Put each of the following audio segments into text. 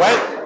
Wait.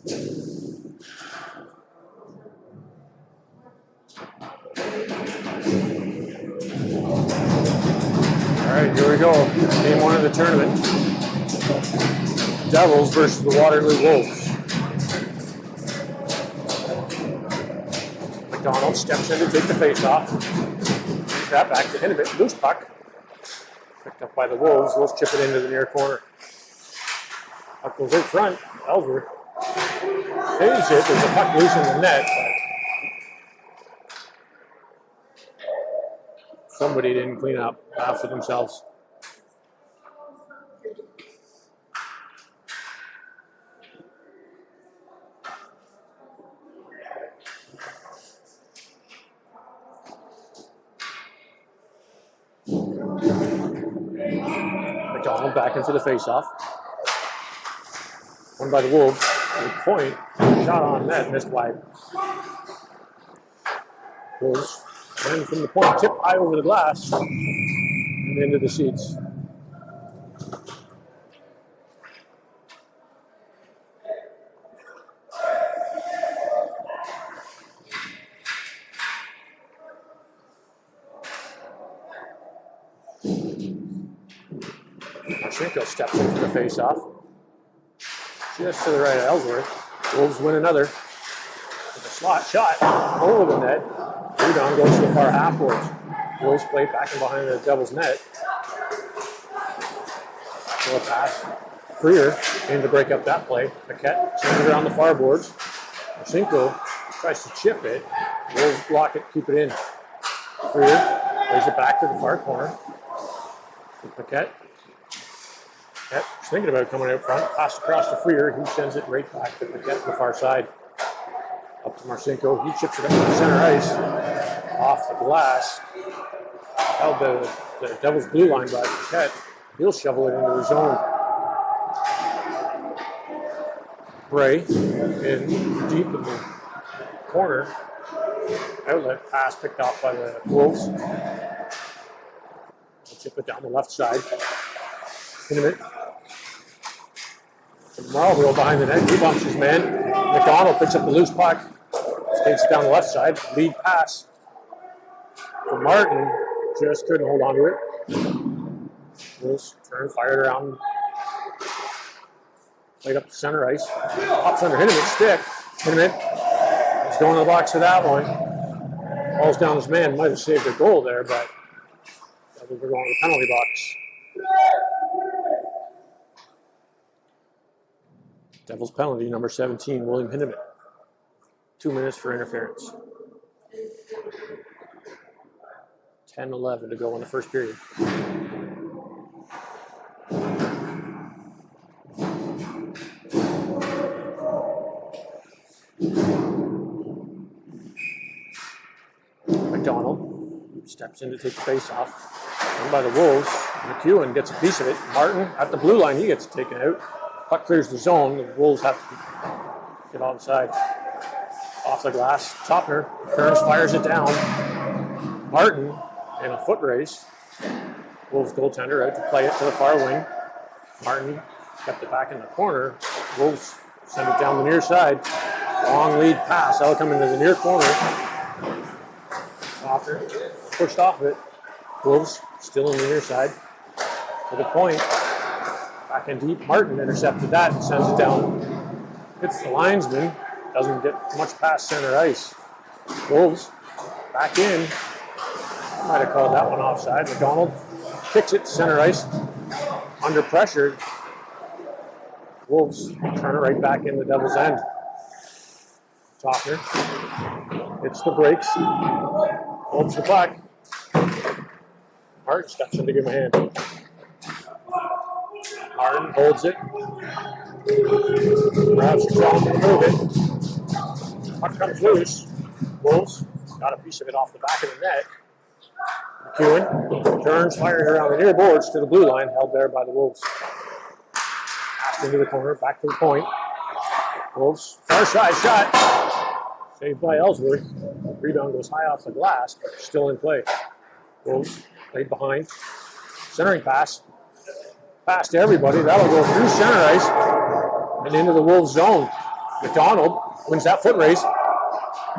All right, here we go. Game one of the tournament. Devils versus the Waterloo Wolves. McDonald steps in to take the face off. Brings that back to Hennebit. Loose puck. Picked up by the Wolves. Wolves chip it into the near corner. Puck goes out front. Ellsworth saves it. There's a puck loose in the net, but somebody didn't clean up after themselves. McDonald back into the face-off. Won by the Wolves. The point. Shot on net. Missed wide. Wolves. And from the point, tip high over the glass. And into the seats. Marchenko steps into the face-off. Just to the right of Ellsworth. Wolves win another. With a slot shot over the net. Rebound goes to the far half boards. Wolves play back and behind the Devils' net. So a pass. Freer in to break up that play. Paquette sends it around the far boards. Marchenko tries to chip it. Wolves block it, keep it in. Freer plays it back to the far corner. Paquette. Paquette is thinking about coming out front. Pass across to Freer. He sends it right back to Paquette to the far side. Up to Marchenko. He chips it up to the center ice. Off the glass. Held the Devils' blue line by Paquette. He'll shovel it into the zone. Bray in deep in the corner. Outlet pass picked off by the Wolves. They'll chip it down the left side. In a minute. Marlville behind the net. He bumps his man. McDonald picks up the loose puck. Skates it down the left side. Lead pass for Martin. Just couldn't hold on to it. Wolves turn, fired around. Played up to center ice. Pops under Hinneman's stick. Hinneman is going to the box for that one. Falls down his man. Might have saved a goal there, but we're going to the penalty box. Devils penalty, number 17, William Hinneman. 2 minutes for interference. 10-11 to go in the first period. McDonald steps in to take the face off. Run by the Wolves. McEwen gets a piece of it. Martin at the blue line, he gets taken out. Puck clears the zone. The Wolves have to get onside. Off the glass. Topner turns, fires it down. Martin in a foot race. Wolves goaltender out to play it to the far wing. Martin kept it back in the corner. Wolves send it down the near side. Long lead pass. That'll come into the near corner. Topner pushed off it. Wolves still in the near side. To the point. Back in deep. Martin intercepted that and sends it down. Hits the linesman. Doesn't get much past center ice. Wolves back in. Might have called that one offside. McDonald kicks it to center ice. Under pressure. Wolves turn it right back in the Devils' end. Topner hits the brakes. Holds the puck. Martin steps in to give him a hand. Martin holds it. Grabs the draw to move it. Puck comes loose. Wolves got a piece of it off the back of the net. McEwen turns, fires around the near boards to the blue line, held there by the Wolves. Passed into the corner, back to the point. Wolves, far side shot. Saved by Ellsworth. Rebound goes high off the glass, but still in play. Wolves played behind. Centering pass. Pass to everybody. That'll go through center ice and into the Wolves zone. McDonald wins that foot race.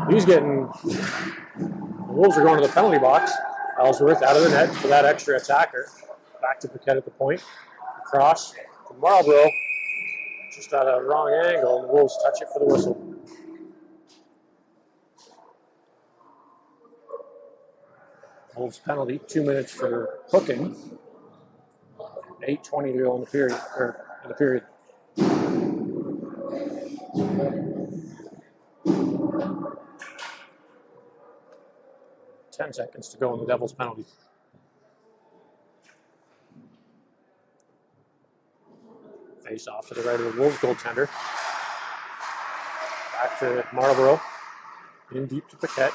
He's getting, the Wolves are going to the penalty box. Ellsworth out of the net for that extra attacker. Back to Paquette at the point. Across to Marlborough. Just at a wrong angle, and the Wolves touch it for the whistle. Wolves penalty, 2 minutes for hooking. 8:20 to go in the period. 10 seconds to go in the Devils penalty. Face off to the right of the Wolves goaltender. Back to Marlborough. In deep to Paquette.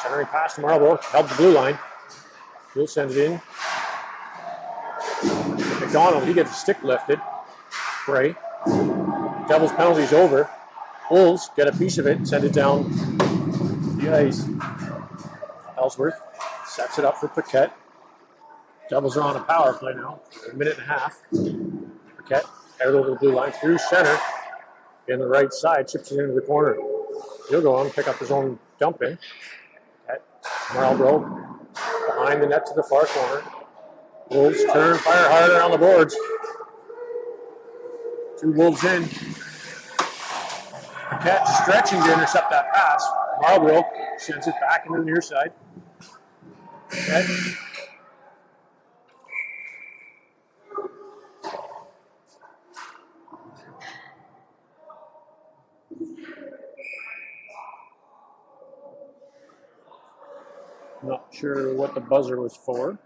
Centering pass to Marlborough. Held the blue line. He'll send it in. McDonald, he gets a stick lifted. Gray. Devils penalty's over. Wolves get a piece of it and send it down the ice. Ellsworth sets it up for Paquette. Devils are on a power play now. A minute and a half. Paquette headed over the blue line through center. In the right side, chips it into the corner. He'll go on and pick up his own dump in. Marlborough behind the net to the far corner. Wolves turn, fire harder on the boards. 2 Wolves in. Paquette stretching to intercept that pass. Marlborough sends it back into the near side. Okay. Not sure what the buzzer was for.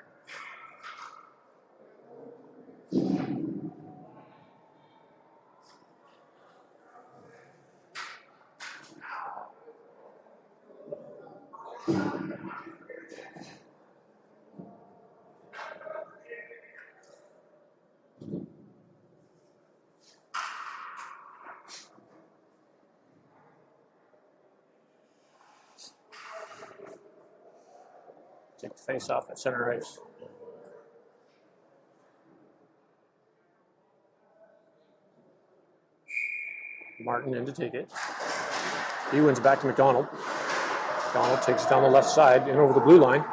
Take the face off at center ice. Martin in to take it. He wins back to McDonald. McDonald takes it down the left side and over the blue line.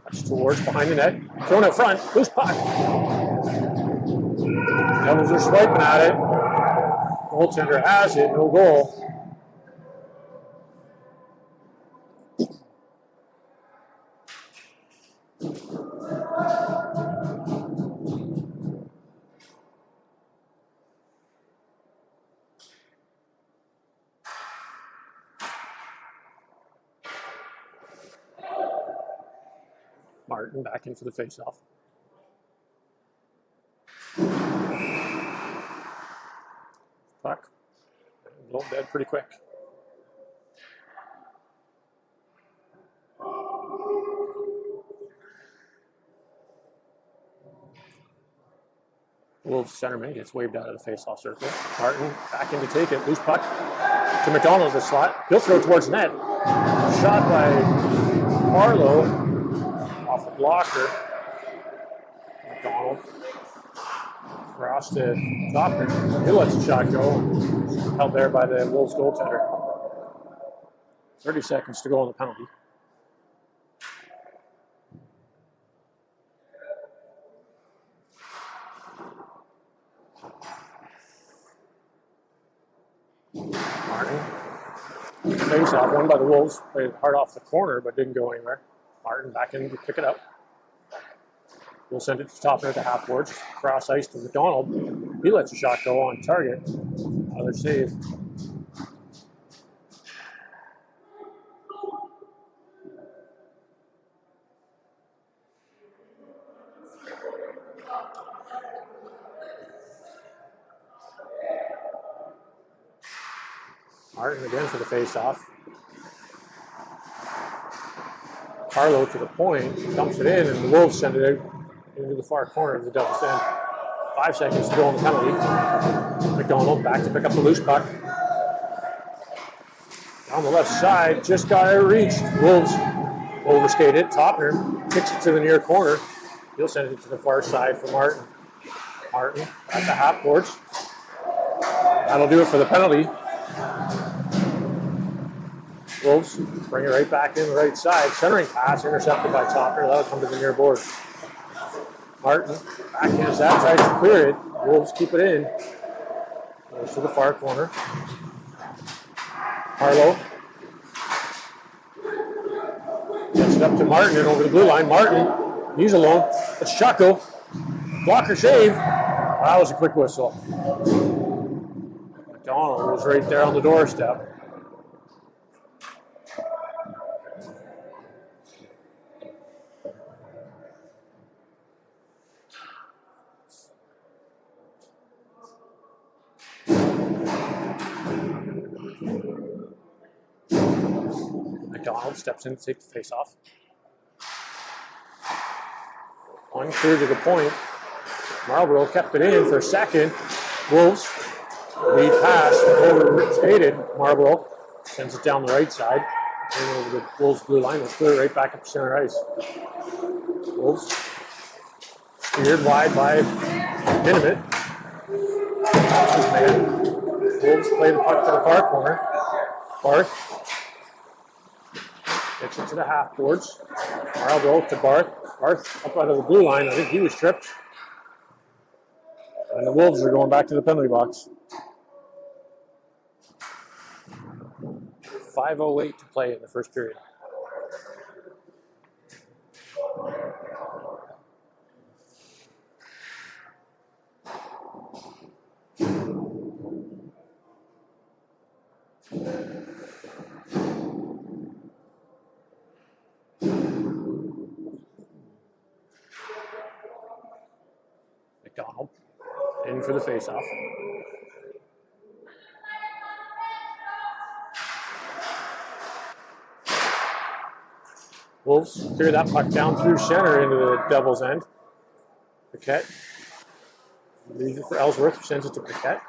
That's towards behind the net. Thrown out front. Loose puck. Devils are swiping at it. Goaltender has it. No goal. Martin back in for the face-off. Puck. A little dead pretty quick. Wolves centerman gets waved out of the face-off circle. Martin back in to take it. Loose puck to McDonald at the slot. He'll throw towards net. Shot by Harlow. Off the blocker. McDonald. Cross to Topner. He lets the shot go. Held there by the Wolves goaltender. 30 seconds to go on the penalty. Martin. Face off, won by the Wolves. Played hard off the corner, but didn't go anywhere. Martin back in to pick it up. We'll send it to Topner at the half boards. Cross ice to McDonald. He lets a shot go on target. Another save. Martin again for the face-off. Harlow to the point, dumps it in, and the Wolves send it out into the far corner of the Devils' end. 5 seconds to go on the penalty. McDonald back to pick up the loose puck. Down the left side, just got outreached. Wolves overskate it. Topner kicks it to the near corner. He'll send it to the far side for Martin. Martin at the half boards. That'll do it for the penalty. Wolves bring it right back in the right side. Centering pass intercepted by Topper. That'll come to the near board. Martin backhands that, tries to clear it. Wolves keep it in. Goes to the far corner. Harlow gets it up to Martin and over the blue line. Martin, he's alone. It's Chucko. Blocker save. That was a quick whistle. McDonald was right there on the doorstep. McDonald steps in to take the face off. Unclear to the point. Marlborough kept it in for a second. Wolves lead pass overstated. Marlborough sends it down the right side. And over the Wolves blue line. They'll clear it right back up to center ice. Wolves steered wide by Minimit. Wolves play the puck to the far corner. Barth gets it to the half boards. Marlborough to Barth. Barth up out of the blue line. I think he was tripped. And the Wolves are going back to the penalty box. 5:08 to play in the first period. McDonald in for the faceoff. Wolves clear that puck down through center into the Devils' end. Paquette leaves it for Ellsworth, sends it to Paquette.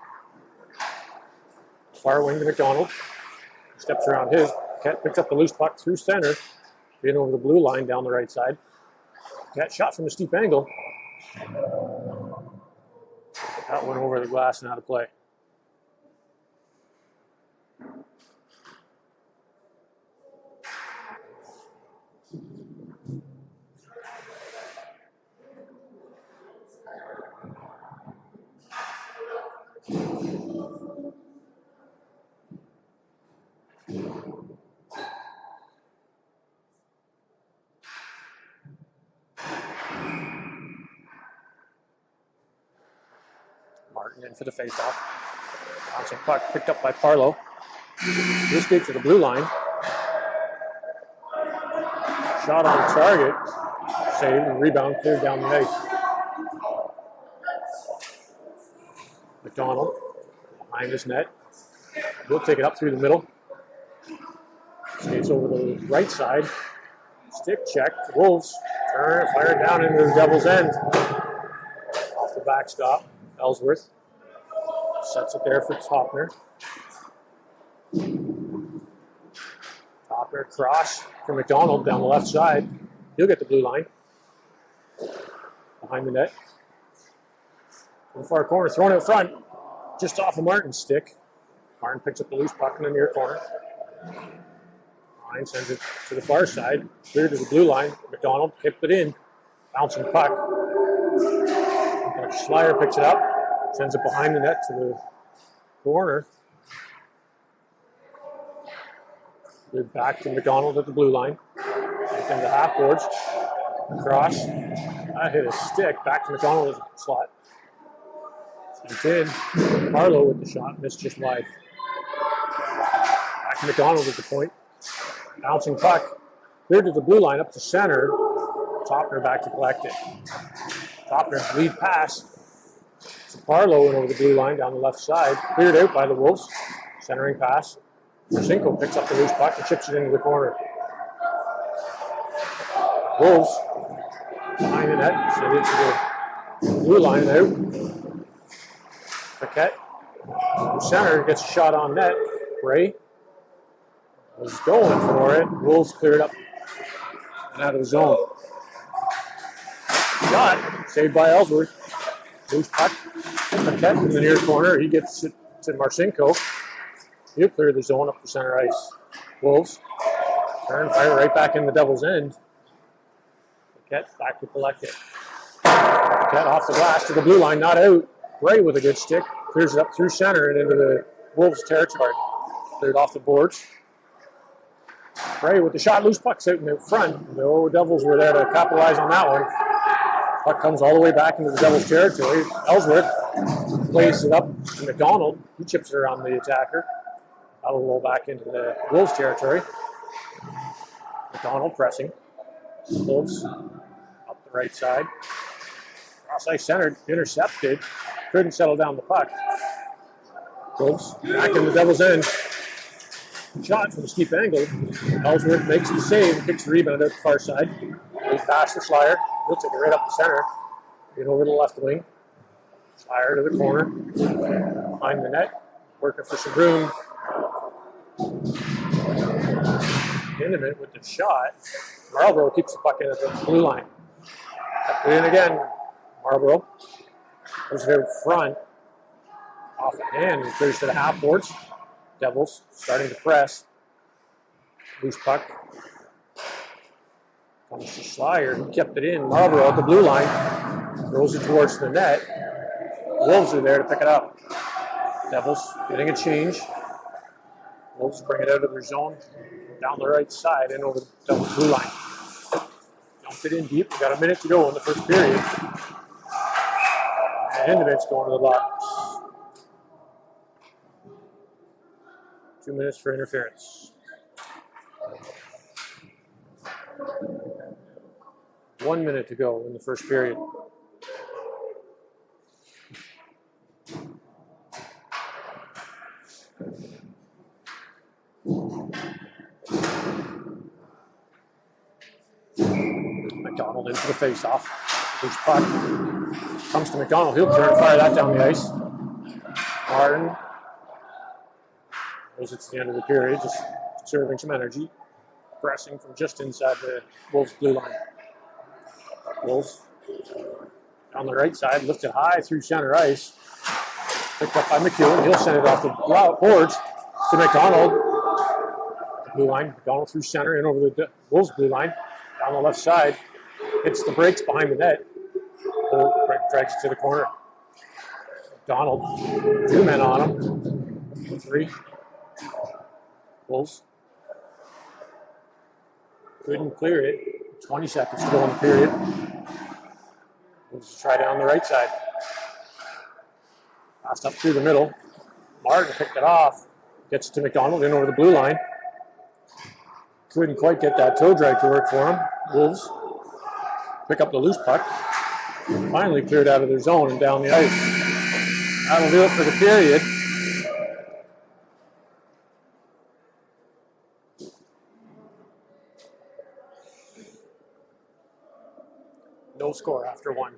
Far wing to McDonald. Steps around his. Paquette picks up the loose puck through center, in over the blue line down the right side. Paquette shot from a steep angle. That went over the glass and out of play. Martin in for the faceoff. Bouncing puck picked up by Parlow. This gets to the blue line. Shot on target. Save and rebound cleared down the ice. McDonald behind his net. He'll take it up through the middle. Skates over the right side. Stick check. Wolves turn it, fire it down into the Devils' end. Off the backstop. Ellsworth sets it there for Topner. Topner cross for McDonald down the left side. He'll get the blue line. Behind the net. In the far corner, thrown out front. Just off of Martin's stick. Martin picks up the loose puck in the near corner. Line sends it to the far side. Clear to the blue line. McDonald kicked it in. Bouncing puck. Schleier picks it up. Sends it behind the net to the corner. Back to McDonald at the blue line. Back into half boards. Cross. That hit his stick. Back to McDonald at the slot. Sent in. Marlowe with the shot. Missed just wide. Back to McDonald at the point. Bouncing puck. Cleared to the blue line up to center. Topner back to collect it. Topner lead pass. To Parlow and over the blue line down the left side. Cleared out by the Wolves. Centering pass. Cinco picks up the loose puck and chips it into the corner. Wolves behind the net. Send it to the blue line out. Paquette from center gets a shot on net. Bray was going for it. Wolves cleared up and out of the zone. Shot saved by Ellsworth. Loose puck. Paquette in the near corner. He gets it to Marcinko. He'll clear the zone up the center ice. Wolves turn, fire right back in the Devils' end. Paquette back to collect it. Paquette off the glass to the blue line, not out. Ray with a good stick, clears it up through center and into the Wolves' territory. Cleared off the boards. Ray with the shot, loose puck's out in the front. No Devils were there to capitalize on that one. Puck comes all the way back into the Devils' territory. Ellsworth plays it up to McDonald. He chips it around the attacker. That'll roll back into the Wolves' territory. McDonald pressing. Wolves up the right side. Cross ice centered, intercepted. Couldn't settle down the puck. Wolves back in the Devils' end. Shot from a steep angle. Ellsworth makes the save, kicks the rebound out the far side. He passes the Schleier. He'll take it right up the center. Get over the left wing. Schleier to the corner. Behind the net. Working for some room. Intimate with the shot. Marlborough keeps the puck in at the blue line. Put it in again. Marlborough goes there in front. Off the hand and clears to the half boards. Devils starting to press. Loose puck. Comes to Schleier. He kept it in. Marlborough at the blue line. Throws it towards the net. Wolves are there to pick it up. Devils getting a change. Wolves bring it out of their zone. Down the right side and over the Devils' blue line. Dumped it in deep. We've got a minute to go in the first period. And Intimate's going to the box. 2 minutes for interference. 1 minute to go in the first period. McDonald into the face-off. Loose puck. Comes to McDonald. He'll turn and fire that down the ice. Martin. As it's the end of the period, just conserving some energy. Pressing from just inside the Wolves' blue line. Wolves on the right side, lifted high through center ice. Picked up by McEwen. He'll send it off the boards to McDonald. Blue line. McDonald through center and over the Wolves' blue line. Down the left side. Hits the brakes behind the net. Drags it to the corner. McDonald. 2 men on him. 3. Wolves. Couldn't clear it. 20 seconds to go in the period. Wolves try down the right side. Passed up through the middle. Martin picked it off. Gets it to McDonald in over the blue line. Couldn't quite get that toe drag to work for him. Wolves pick up the loose puck. Finally cleared out of their zone and down the ice. That'll do it for the period. No score after one.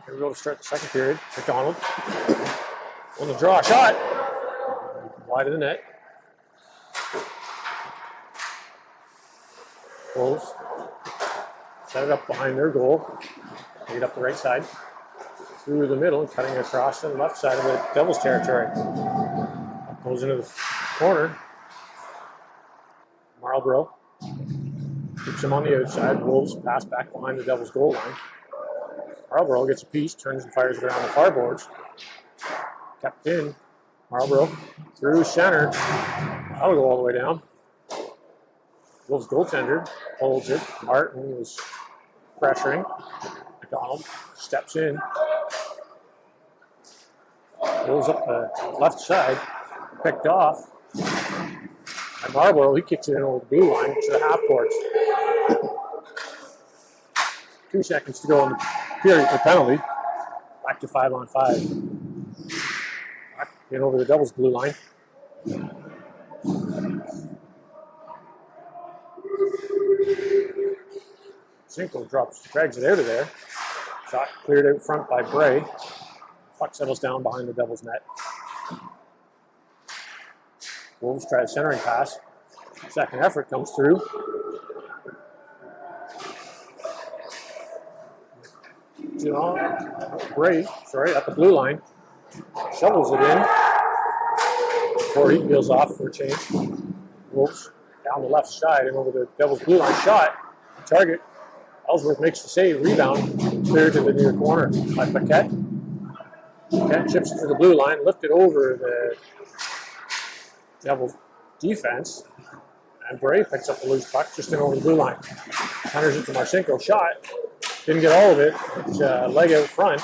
Here we go to start the second period. McDonald on the draw shot. Wide of the net. Wolves set it up behind their goal. Get up the right side. through the middle and cutting across the left side of the Devils territory. Goes into the corner. Marlborough keeps him on the outside. Wolves pass back behind the Devils goal line. Marlborough gets a piece, turns and fires it around the far boards. Kept in. Marlborough through center. That'll go all the way down. Wolves goaltender holds it. Martin was pressuring. McDonald steps in. Wolves up the left side. Picked off. And Marlborough, he kicks it in over the blue line to the half boards. 2 seconds to go in the period for penalty. Back to 5-on-5. Back in over the Devils blue line. Cinco drags it out of there. Shot cleared out front by Bray. Puck settles down behind the Devils net. Wolves try a centering pass. Second effort comes through. Bray, at the blue line. Shovels it in. Corey peels off for a change. Wolves down the left side and over the Devils blue line. Shot. Target. Ellsworth makes the save. Rebound. Cleared to the near corner by Paquette. Paquette chips it to the blue line. Lifted over the Devils defense. And Bray picks up the loose puck just in over the blue line. Counters it to Marcinko. Shot. Didn't get all of it. It's a leg out front.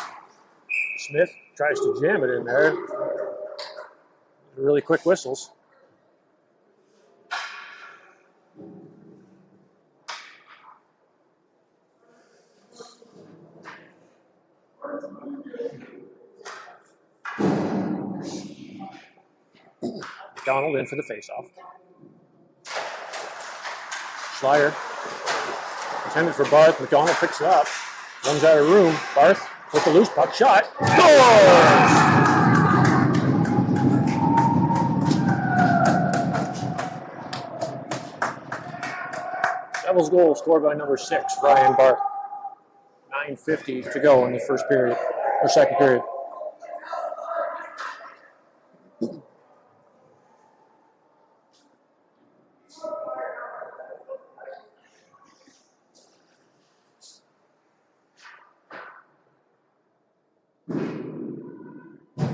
Smith tries to jam it in there. Really quick whistles. McDonald in for the faceoff. Schleier intended for Barth. McDonald picks it up. Runs out of room. Barth with the loose puck. Shot. Scores! Devils goal scored by number 6, Ryan Barth. 9:50 to go in the first period, or second period.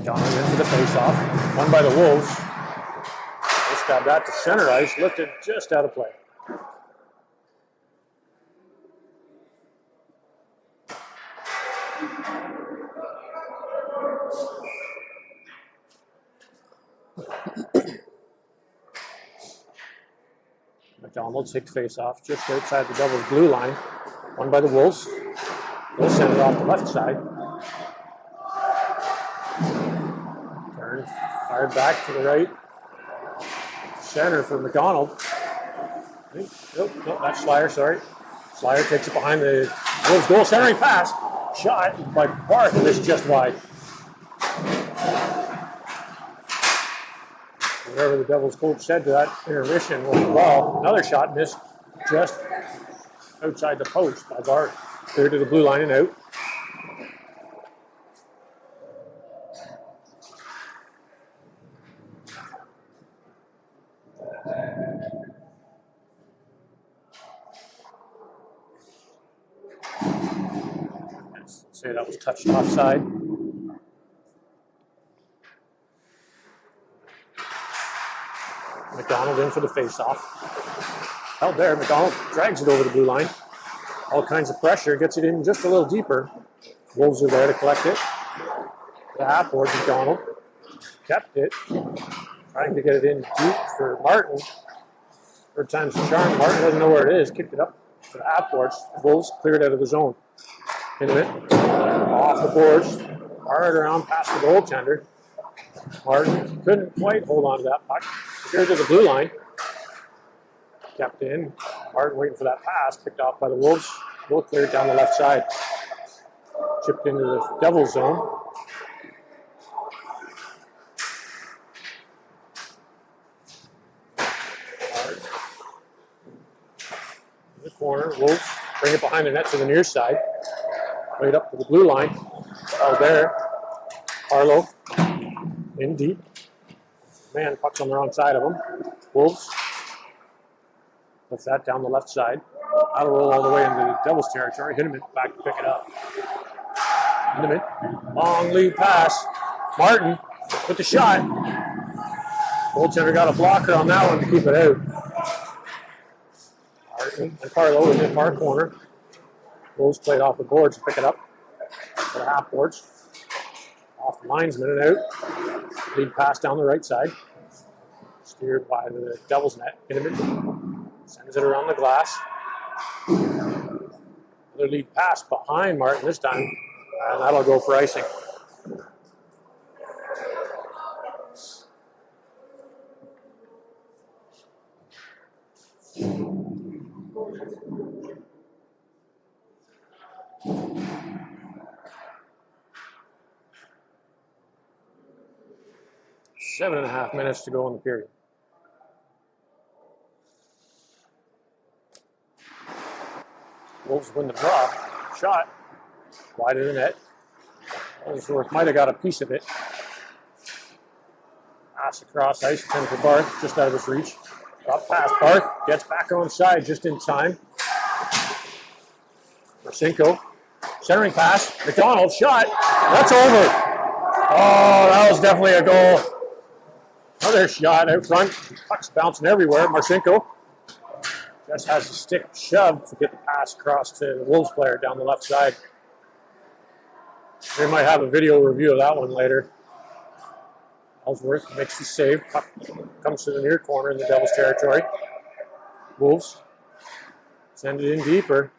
Donald into the faceoff. Won by the Wolves. Just got that to center ice. Lifted just out of play. McDonald takes faceoff just outside the Devils blue line. Won by the Wolves. They'll send it off the left side. Turn, fired back to the right. Center for McDonald. Nope, that's Schleier, sorry. Schleier takes it behind the Wolves goal. Centering pass. Shot by Barth, and this is just wide. Whatever the Devils coach said to that intermission was, well, another shot missed just outside the post by Barth. Clear to the blue line and out. Say that was touched offside. McDonald in for the faceoff. Held there. McDonald drags it over the blue line. All kinds of pressure. Gets it in just a little deeper. Wolves are there to collect it. The half board, McDonald kept it. Trying to get it in deep for Martin. Third time's the charm. Martin doesn't know where it is. Kicked it up to the half boards. Wolves cleared out of the zone. Into it. Off the boards. Hard around past the goaltender. Martin couldn't quite hold on to that puck. Cleared to the blue line. Kept in. Martin waiting for that pass. Picked off by the Wolves. Will cleared down the left side. Chipped into the Devils zone. In the corner. Wolves bring it behind the net to the near side. Right up to the blue line. Ball there. Carlo in deep. Man, puck's on the wrong side of him. Wolves. Puts that down the left side. That'll roll all the way into the Devils territory. Hit him back to pick it up. Limit. Long lead pass. Martin with the shot. Goaltender got a blocker on that one to keep it out. Martin and Carlo in the far corner. Wolves played off the boards to pick it up. To the half boards. Off the linesman and out. Lead pass down the right side. Steered by the Devils net. Inman sends it around the glass. Another lead pass behind Martin this time. And that'll go for icing. Seven and a half minutes to go in the period. Wolves win the draw. Shot. Wide of the net. Ellsworth might have got a piece of it. Pass across ice. 10 for Barth. Just out of his reach. Up past Barth. Gets back on side just in time. Marcinko. Centering pass. McDonald. Shot. That's over. Oh, that was definitely a goal. Another shot out front. Puck's bouncing everywhere. Marcinko just has the stick shoved to get the pass across to the Wolves player down the left side. We might have a video review of that one later. Ellsworth makes the save. Puck comes to the near corner in the Devils territory. Wolves send it in deeper.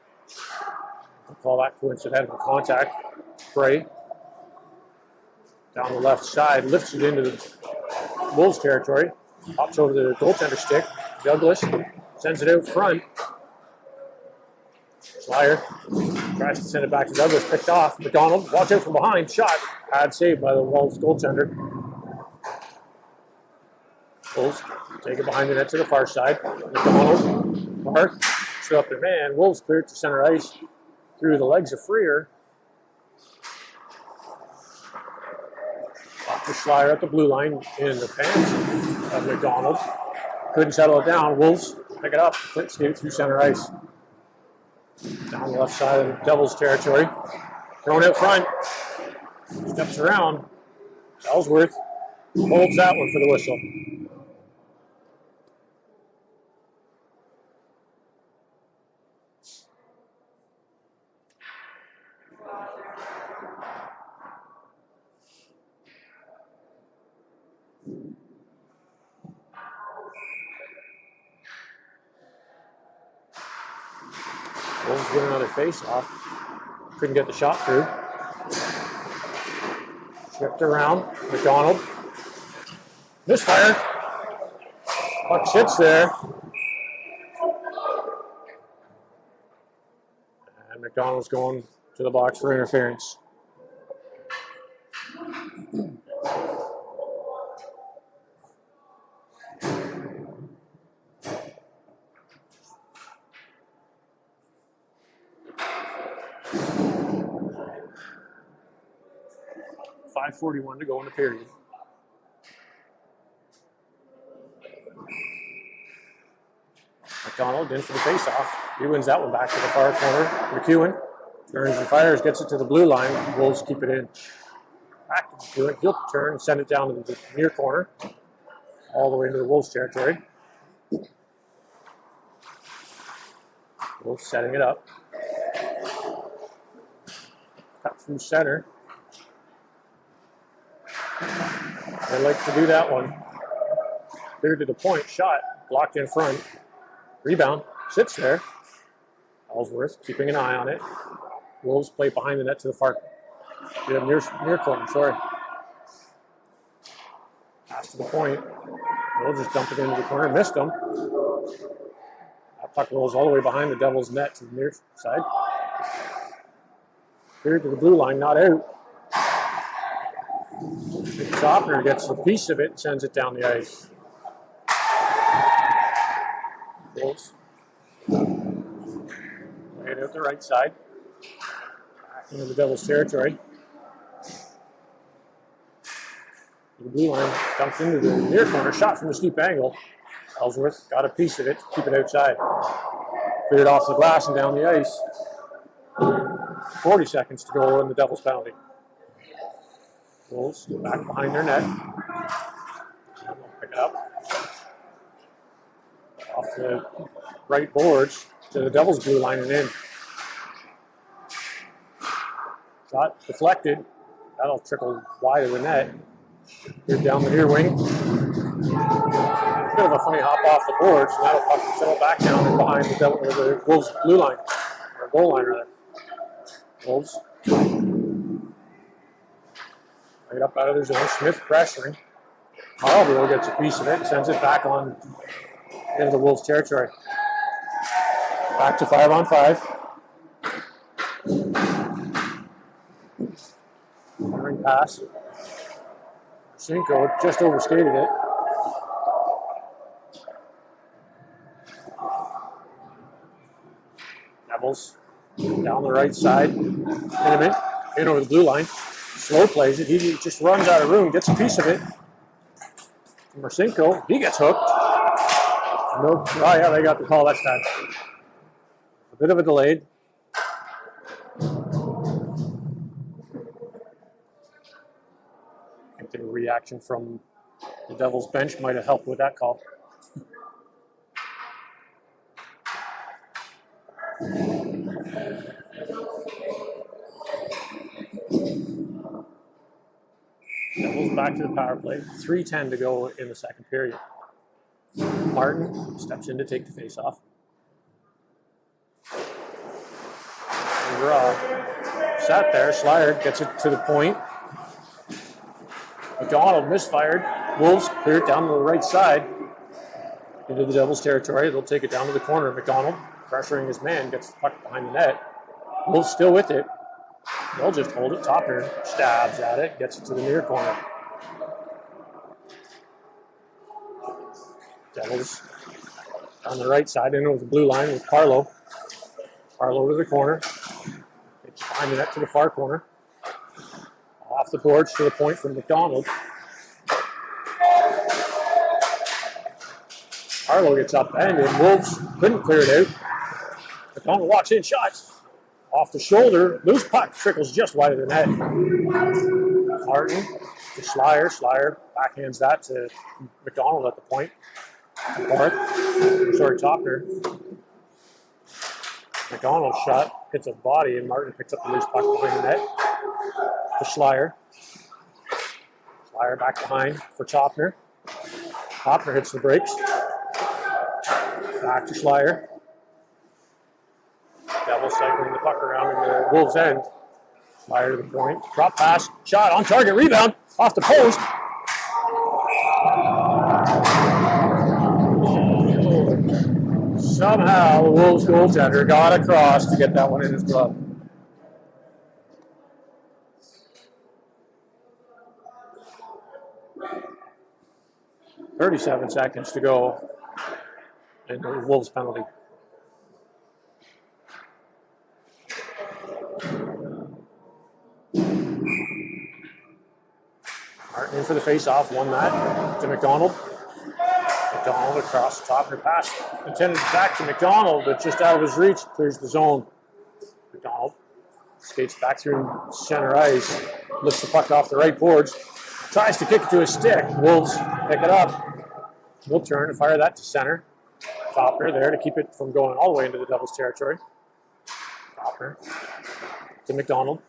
I'll call that coincidental contact. Bray down the left side, lifts it into the Wolves territory. Pops over the goaltender stick. Douglas sends it out front. Schleier tries to send it back to Douglas. Picked off. McDonald, watch out from behind. Shot. Bad save by the Wolves goaltender. Wolves take it behind the net to the far side. McDonald, Barth, still up their man. Wolves clear it to center ice through the legs of Freer. Off to Schleier at the blue line in the pants of McDonald. Couldn't settle it down. Wolves pick it up. Skate it through center ice. Down the left side of the Devils territory. Thrown out front. Steps around. Ellsworth holds that one for the whistle. Wolves win another face-off. Couldn't get the shot through. Chipped around. McDonald. Misfire. Puck sits there. And McDonald's going to the box for interference. .41 to go in the period. McDonald in for the face-off. He wins that one back to the far corner. McEwen turns and fires, gets it to the blue line. Wolves keep it in. Back to McEwen. He'll turn and send it down to the near corner. All the way into the Wolves territory. Wolves setting it up. Cut through center. They like to do that one. Clear to the point, shot, blocked in front. Rebound, sits there. Ellsworth keeping an eye on it. Wolves play behind the net to the far near corner, sorry. Pass to the point. Wolves just dumped it into the corner, missed them. That puck rolls all the way behind the Devils' net to the near side. Clear to the blue line, not out. Sofner gets a piece of it and sends it down the ice. Wolves lay it out the right side. Back into the Devils' territory. The blue line dumps into the near corner, shot from a steep angle. Ellsworth got a piece of it to keep it outside. Cleared off the glass and down the ice. 40 seconds to go in the Devils penalty. Wolves back behind their net. Pick it up. Off the right boards to the Devils blue line and in. Shot deflected. That'll trickle wide of the net. Here down the near wing. Bit of a funny hop off the boards, and that'll settle back down and behind the Wolves blue line, or goal line rather. Wolves. Right up out of their zone. Smith pressuring. Marlborough gets a piece of it, sends it back on into the Wolves territory. Back to 5-on-5. Centering pass. Cinco just overskated it. Devils down the right side. Intimate. In over the blue line. Slow plays it. He just runs out of room, gets a piece of it. Marcinko, he gets hooked. No, oh yeah, they got the call that time. A bit of a delayed. I think the reaction from the Devils bench might have helped with that call. Devils back to the power play. 3:10 to go in the second period. Martin steps in to take the face-off. Sat there. Slyer gets it to the point. McDonald misfired. Wolves clear it down to the right side into the Devils' territory. They'll take it down to the corner. McDonald, pressuring his man, gets the puck behind the net. Wolves still with it. They'll just hold it. Topper stabs at it, gets it to the near corner. Devils on the right side, in over the blue line with Carlo. Carlo to the corner. It's behind the net to the far corner. Off the boards to the point from McDonald. Carlo gets upended. Wolves couldn't clear it out. McDonald walks in, shots. Off the shoulder, loose puck trickles just wide of the net. Martin to Slyer. Slyer backhands that to McDonald at the point. Topner. McDonald's shot hits a body, and Martin picks up the loose puck behind the net. To Slyer. Slyer back behind for Topner. Topner hits the brakes. Back to Slyer. Devils cycling the puck around in the Wolves' end. Slyer to the point. Drop pass. Shot on target. Rebound. Off the post. Somehow the Wolves goaltender got across to get that one in his glove. .37 seconds to go in the Wolves penalty. Martin in for the face-off, won that to McDonald. McDonald across the top of the pass. Intended back to McDonald, but just out of his reach, clears the zone. McDonald skates back through center ice, lifts the puck off the right boards, tries to kick it to his stick. Wolves pick it up. We'll turn and fire that to center. Topper there to keep it from going all the way into the Devils' territory. Topper to McDonald.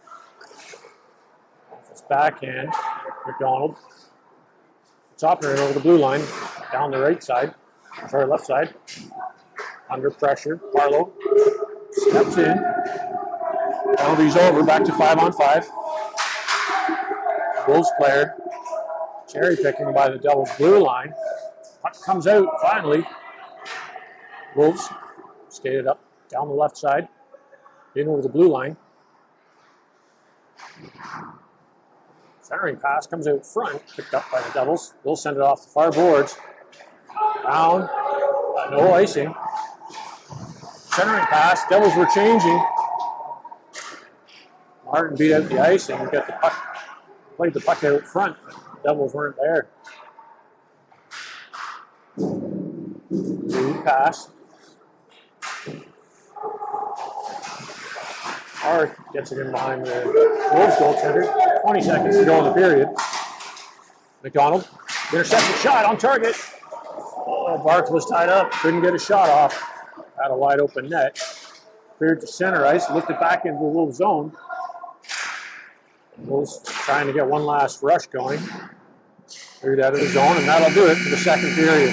Off his backhand, McDonald. Topper in over the blue line, down the right side, sorry, left side. Under pressure, Barlow steps in. Penalty's over, back to 5-on-5. Wolves player cherry picking by the Devils' blue line. Puck comes out finally. Wolves skated up down the left side, in over the blue line. Centering pass comes out front, picked up by the Devils. They'll send it off the far boards. Down, no icing. Centering pass, Devils were changing. Martin beat out the icing and got the puck, played the puck out front. Devils weren't there. Lead pass. Arth gets it in behind the Wolves goaltender. 20 seconds to go in the period. McDonald, intercepted shot on target. Oh, Barth was tied up, couldn't get a shot off. Had a wide open net. Cleared to center ice, lifted back into the Wolves zone. Wolves trying to get one last rush going. Cleared out of the zone, and that'll do it for the second period.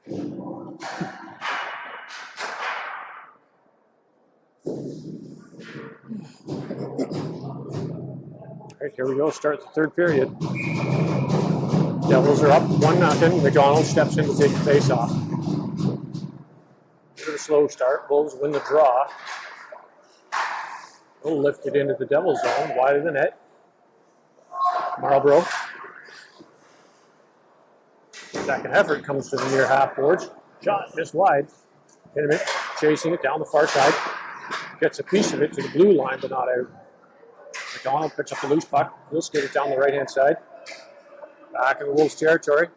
All right, here we go. Start the third period. Devils are up 1-0. McDonald steps in to take the face-off. Bit of a slow start. Wolves win the draw. They'll lift it into the Devils zone, wide of the net. Marlborough. Second effort comes to the near half boards. Shot missed wide. Hit him, chasing it down the far side. Gets a piece of it to the blue line, but not out. McDonald picks up the loose puck. He'll skate it down the right-hand side. Back in the Wolves' territory.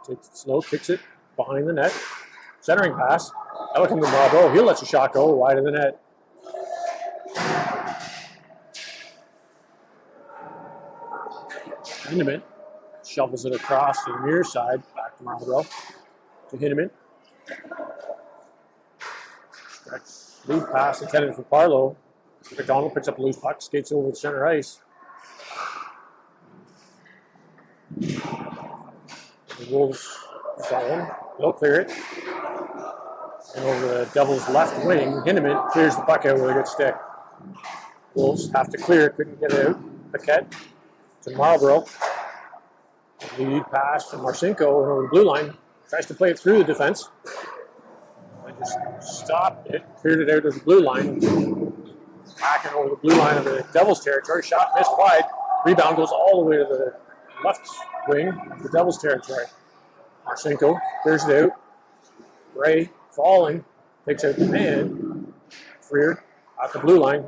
Takes it slow, kicks it behind the net. Centering pass. That'll come to Marlborough. He'll let the shot go wide of the net. Hindeman shovels it across to the near side. Back to Marlborough. To Hindeman. Lead pass intended for Parlow. McDonald picks up a loose puck, skates over the center ice. The Wolves zone. They'll clear it. And over the Devils' left wing, Hindeman clears the puck out with a good stick. Wolves have to clear it, couldn't get it out. Paquette to Marlborough. Lead pass to Marcinko over the blue line. Tries to play it through the defense. They just stopped it, cleared it out of the blue line. Backing over the blue line of the Devils' territory. Shot missed wide. Rebound goes all the way to the left wing of the Devils' territory. Marcinko clears it out. Ray falling. Takes out the man. Freer at the blue line.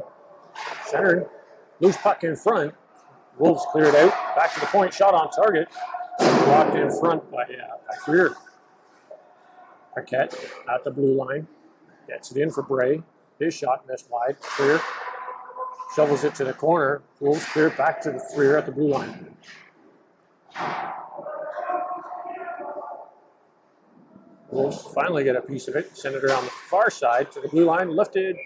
Centered. Loose puck in front. Wolves clear it out. Back to the point. Shot on target. Blocked in front by Freer. Paquette at the blue line. Gets it in for Bray. His shot missed wide. Freer shovels it to the corner. Wolves clear it back to the Freer at the blue line. Wolves finally get a piece of it. Send it around the far side to the blue line. Lifted,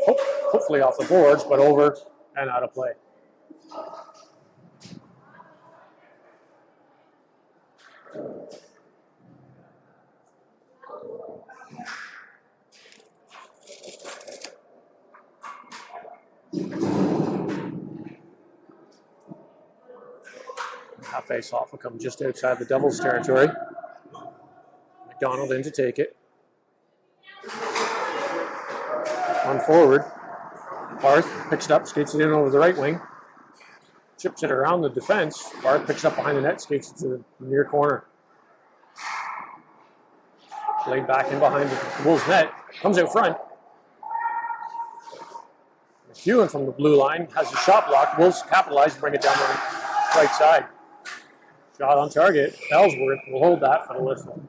hopefully off the boards, but over and out of play. That face-off will come just outside the Devils' territory. McDonald in to take it. On forward. Barth picks it up, skates it in over the right wing. Chips it around the defense. Barth picks it up behind the net, skates it to the near corner. Played back in behind the Wolves' net. Comes out front. McEwen from the blue line has the shot blocked. Wolves capitalize and bring it down the right side. Shot on target. Ellsworth will hold that for the whistle.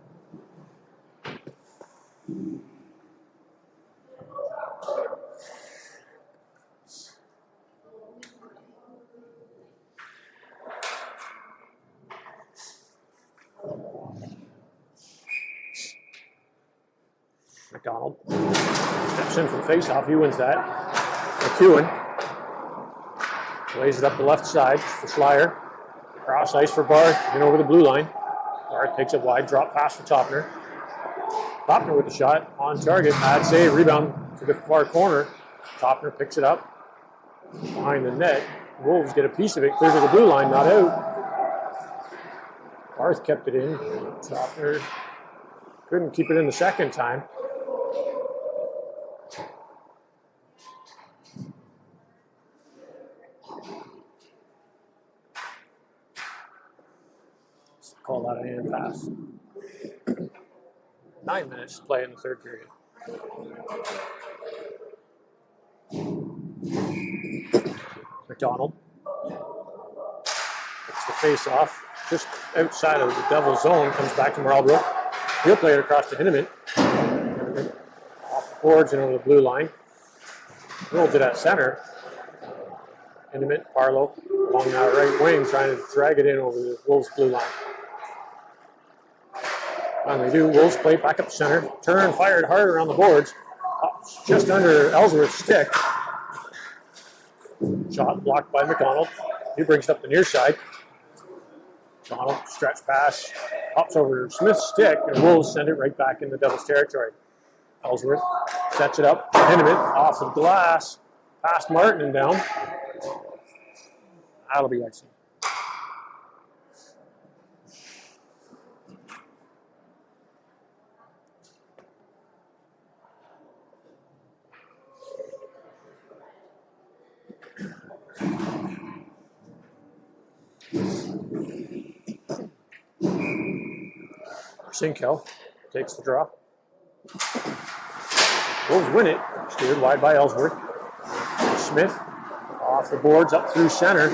McDonald steps in for the face-off. He wins that. McEwen lays it up the left side for Schleier. Cross ice for Barth, in over the blue line. Barth takes it wide, drop pass for Topner. Topner with the shot, on target, bad save, rebound to the far corner. Topner picks it up behind the net. Wolves get a piece of it, clear to the blue line, not out. Barth kept it in. Topner couldn't keep it in the second time. Call that a hand pass. 9 minutes to play in the third period. McDonald gets the face off just outside of the Devils zone, comes back to Marlborough. He'll play it across to Hinneman. Off the boards and over the blue line. Rolls it at center. Hinneman, Barlow along that right wing, trying to drag it in over the Wolves blue line. Finally do. Wolves play back up the center. Turn fired hard around the boards. Just under Ellsworth's stick. Shot blocked by McDonald. He brings it up the near side. McDonald stretch pass. Hops over Smith's stick, and Wolves send it right back in the Devils' territory. Ellsworth sets it up. Hinneman off the glass. Past Martin and down. That'll be icing. Sinkel takes the draw. Wolves win it. Steered wide by Ellsworth. Smith off the boards up through center.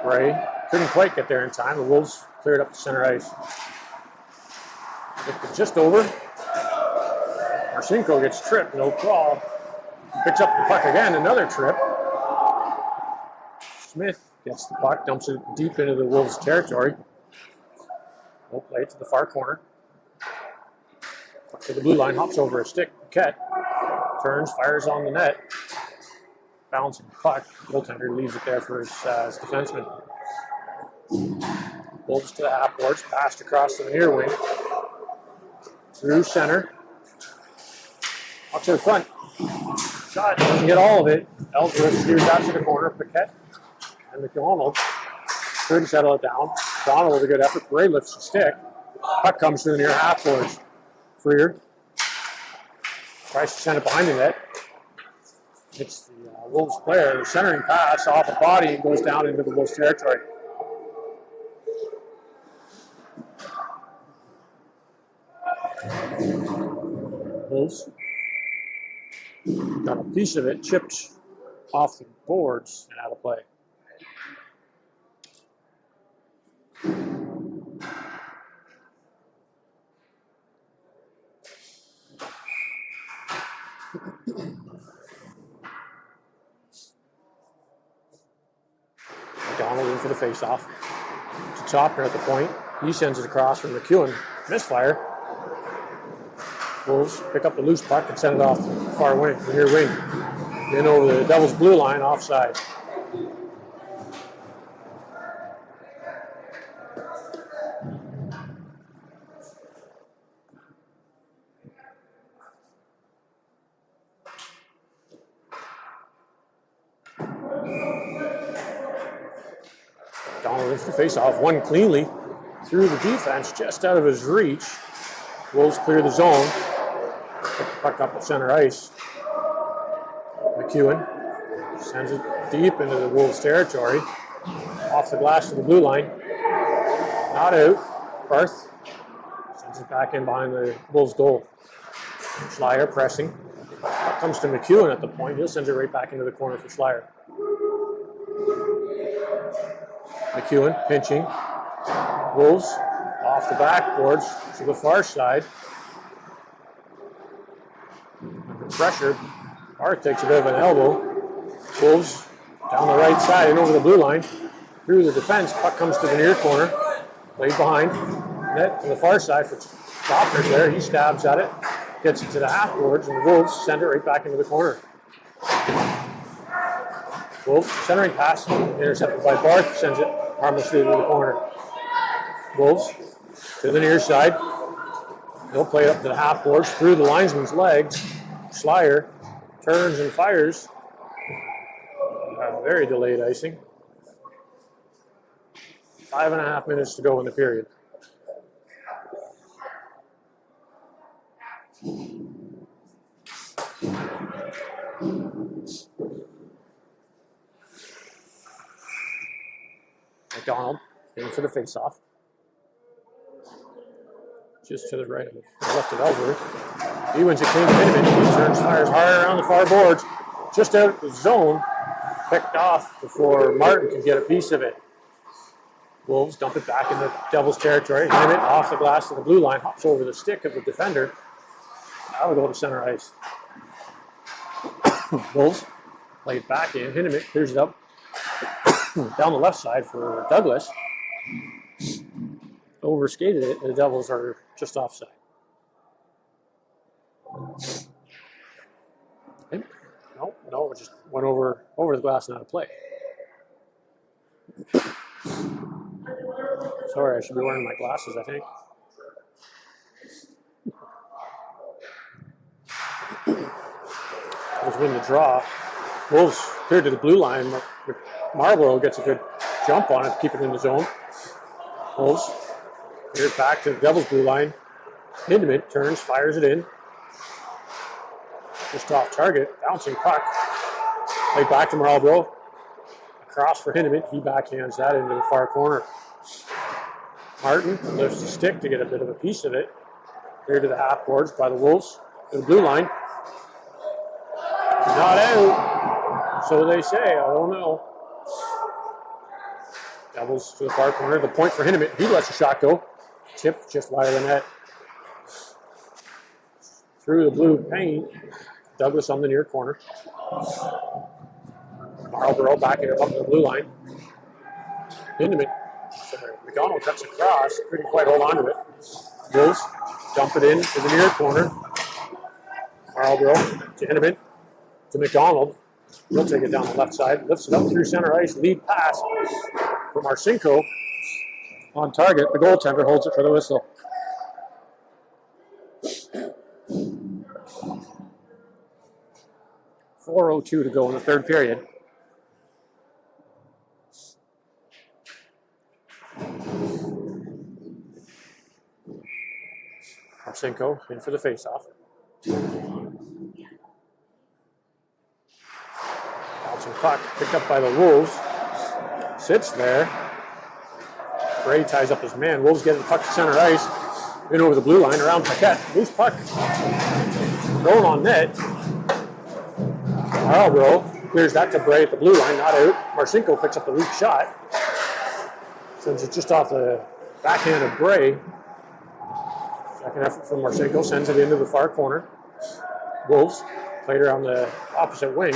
Ray couldn't quite get there in time. The Wolves cleared up the center ice. Just over. Marcinko gets tripped, no call. Picks up the puck again, another trip. Smith gets the puck, dumps it deep into the Wolves' territory. No play to the far corner. Puck to the blue line, hops over a stick. Paquette turns, fires on the net. Bouncing the puck. Goaltender leaves it there for his defenseman. Wolves to the half boards, passed across to the near wing. Through center. Up to the front. Shot, doesn't get all of it. Ellsworth steers out to the corner. Paquette and McDonald couldn't settle it down. McDonald with a good effort. Ray lifts the stick. Puck comes to the near half boards. Freer tries to send it behind the net. Hits the Wolves player. The centering pass off the body and goes down into the Wolves territory. Wolves got a piece of it chipped off the boards and out of play. McDonald in for the face-off. To Topner at the point. He sends it across from McEwen. Misfire. Wolves pick up the loose puck and send it off the far wing, the near wing. In over the Devils' blue line, offside. Donald wins the face-off, won cleanly through the defense, just out of his reach. Wolves clear the zone. Pick the puck up at center ice. McEwen sends it deep into the Wolves' territory. Off the glass to the blue line. Not out. Barth sends it back in behind the Wolves' goal. Schleier pressing. Up Comes to McEwen at the point. He'll send it right back into the corner for Schleier. McEwen pinching. Wolves off the backboards to the far side. Under pressure. Barth takes a bit of an elbow. Wolves down the right side and over the blue line. Through the defense. Puck comes to the near corner. Played behind. Net to the far side for Stoppers there. He stabs at it. Gets it to the half boards, and the Wolves send it right back into the corner. Wolves centering pass, intercepted by Barth, sends it harmlessly into the corner. Wolves to the near side. They'll play it up to the half boards through the linesman's legs. Schleier turns and fires. Very delayed icing. 5.5 minutes to go in the period. McDonald in for the face-off. Just to the right of left of Ellsworth. He wins it clean to Hinneman. He turns, fires hard around the far boards. Just out of the zone. Picked off before Martin can get a piece of it. Wolves dump it back in the Devils' territory. Hinneman off the glass to the blue line. Hops over the stick of the defender. That'll go to center ice. Wolves play it back in. Hinneman clears it up down the left side for Douglas. Overskated it. The Devils are just offside. Okay. No, it just went over the glass and out of play. Sorry, I should be wearing my glasses, I think. Was win the draw. Wolves cleared to the blue line. Marlborough gets a good jump on it to keep it in the zone. Wolves cleared back to the Devils' blue line. Hindeman turns, fires it in. Just off target, bouncing puck. Right back to Marlborough. Across for Hindeman. He backhands that into the far corner. Martin lifts the stick to get a bit of a piece of it. Here to the half boards by the Wolves. To the blue line. Not out. So they say. I don't know. Devils to the far corner. The point for Hinneman. He lets the shot go. Tipped just wide of the net. Through the blue paint. Douglas on the near corner. Marlborough backing him up to the blue line. Hinneman. McDonald cuts across. Couldn't quite hold on to it. Wolves dump it in to the near corner. Marlborough to Hinneman. To McDonald. He'll take it down the left side. Lifts it up through center ice. Lead pass from Marcinko. On target. The goaltender holds it for the whistle. .402 to go in the third period. Marcinko in for the faceoff. Bouncing puck picked up by the Wolves. Sits there. Bray ties up his man. Wolves get the puck to center ice. In over the blue line around Paquette. Loose puck. Going on net. Marlborough clears that to Bray at the blue line. Not out. Marcinko picks up the weak shot. Sends it just off the backhand of Bray. Second effort from Marcinko. Sends it into the far corner. Wolves played around the opposite wing.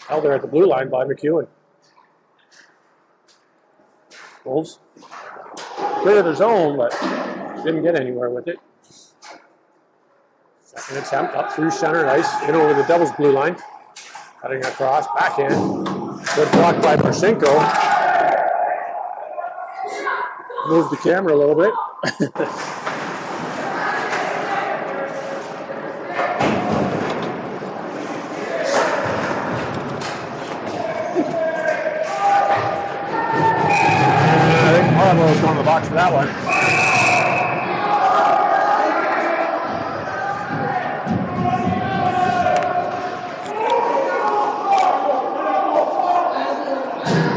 Held there at the blue line by McEwen. Wolves clear the zone, but didn't get anywhere with it. Second attempt up through center ice, in over the Devils' blue line. Cutting across, backhand. Good block by Marcinko. Move the camera a little bit. Marlborough's going to the box for that one.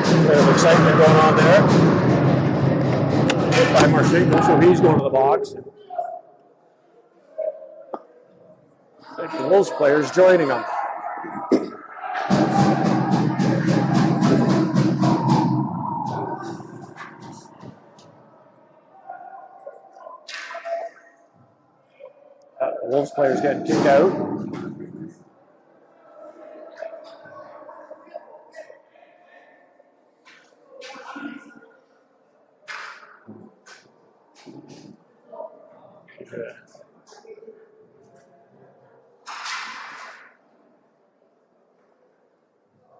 A bit of excitement going on there. Hit by Marcinko, so he's going to the box. I think the Wolves players joining them. The Wolves players getting kicked out.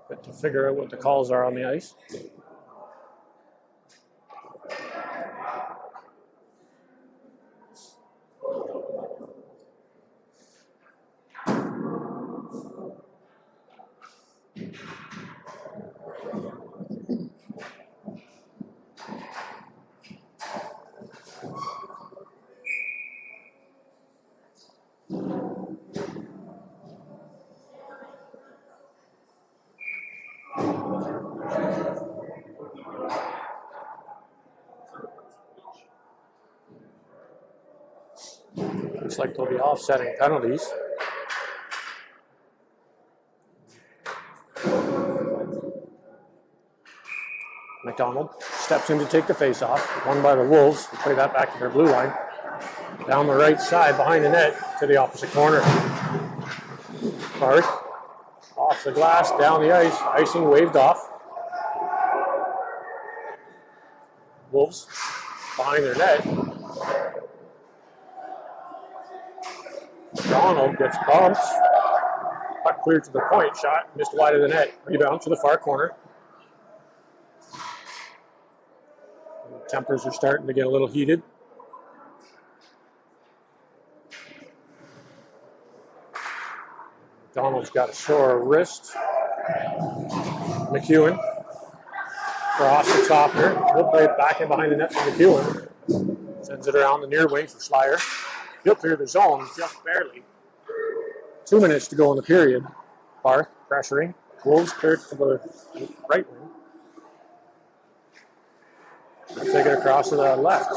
But to figure out what the calls are on the ice. Looks like they'll be offsetting penalties. McDonald steps in to take the face-off. Won by the Wolves. They play that back to their blue line. Down the right side, behind the net, to the opposite corner. Barth, off the glass, down the ice. Icing waved off. Wolves behind their net. McDonald gets bumped. Puck cleared to the point. Shot missed wide of the net. Rebound to the far corner. The tempers are starting to get a little heated. McDonald's got a sore wrist. McEwen cross the topper. He'll play it back in behind the net for McEwen. Sends it around the near wing for Schleier. He'll clear the zone just barely. 2 minutes to go in the period. Barth pressuring. Wolves cleared to the right wing. They'll take it across to the left.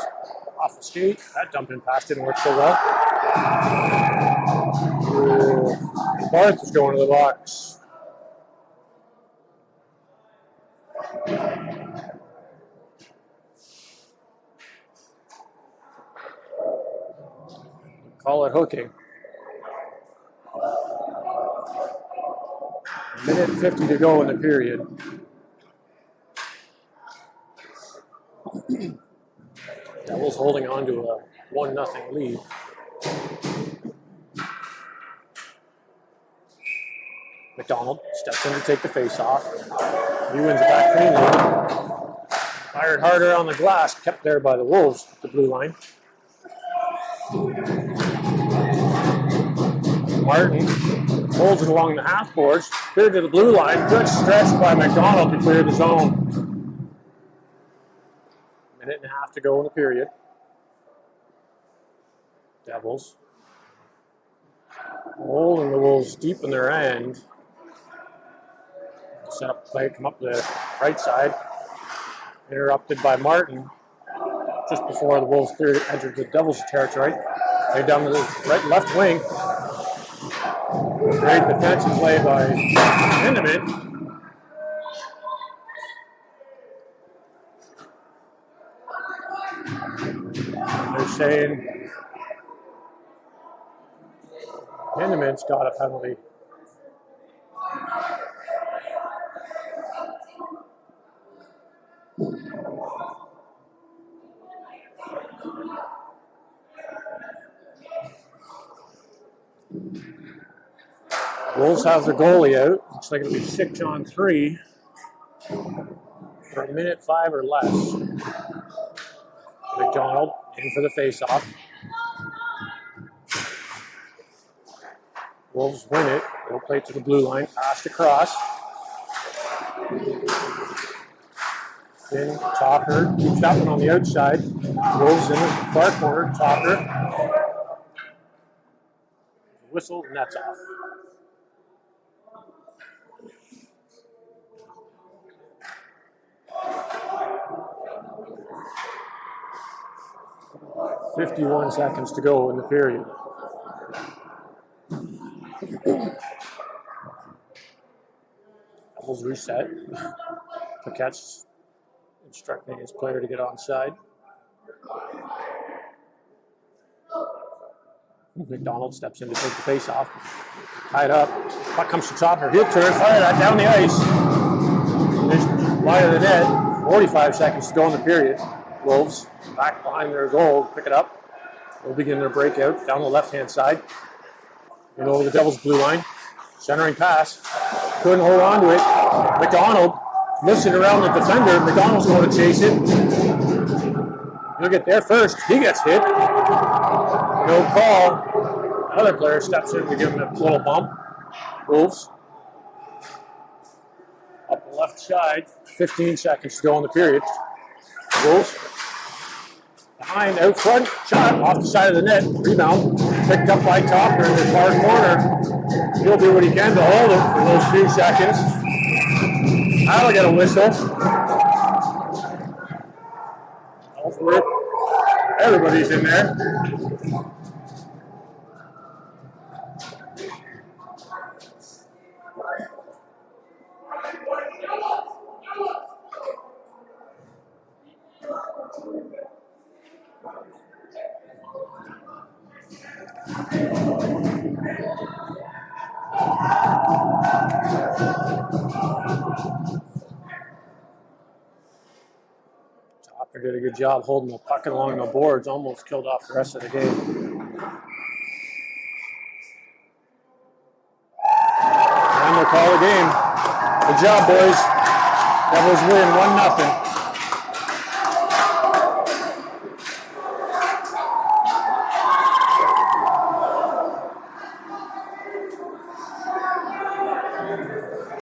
Off the skate. That dumping pass didn't work so well. Barth is going to the box. Call it hooking. 1:50 to go in the period. Devils holding on to a 1-0 lead. McDonald steps in to take the face-off. He wins it back cleanly. Fired harder on the glass, kept there by the Wolves, the blue line. Martin holds it along the half boards, cleared to the blue line. Good stretch by McDonald to clear the zone. 1.5 to go in the period. Devils holding the Wolves deep in their end. Set up play, come up the right side. Interrupted by Martin just before the Wolves entered the Devils' territory. Play down to the left wing. Great defensive play by Henneman. They're saying Henneman's got a penalty. Wolves have the goalie out. Looks like it'll be 6-on-3 for 1:05 or less. McDonald in for the face-off. Wolves win it. They'll play to the blue line. Passed across. Then Talker keeps that one on the outside. Wolves in the far corner. Talker. Whistle, and that's off. .51 seconds to go in the period. reset. Paquette's instructing his player to get onside. McDonald steps in to take the face off. Tied up. Puck comes to Topner. He'll turn, fire that down the ice. Just wide of the net. 45 seconds to go in the period. Wolves back behind their goal. Pick it up. They'll begin their breakout down the left-hand side. And over the Devils' blue line. Centering pass. Couldn't hold on to it. McDonald lifts it around the defender. McDonald's going to chase it. He'll get there first. He gets hit. No call. Another player steps in to give him a little bump. Wolves. Up the left side. 15 seconds to go in the period. Wolves. Behind, out front. Shot off the side of the net. Rebound. Picked up by Topner in the far corner. He'll do what he can to hold it for those few seconds. I'll get a whistle. Everybody's in there. Topner did a good job holding the puck along the boards, almost killed off the rest of the game. And we'll call the game. Good job, boys. Devils win 1-0.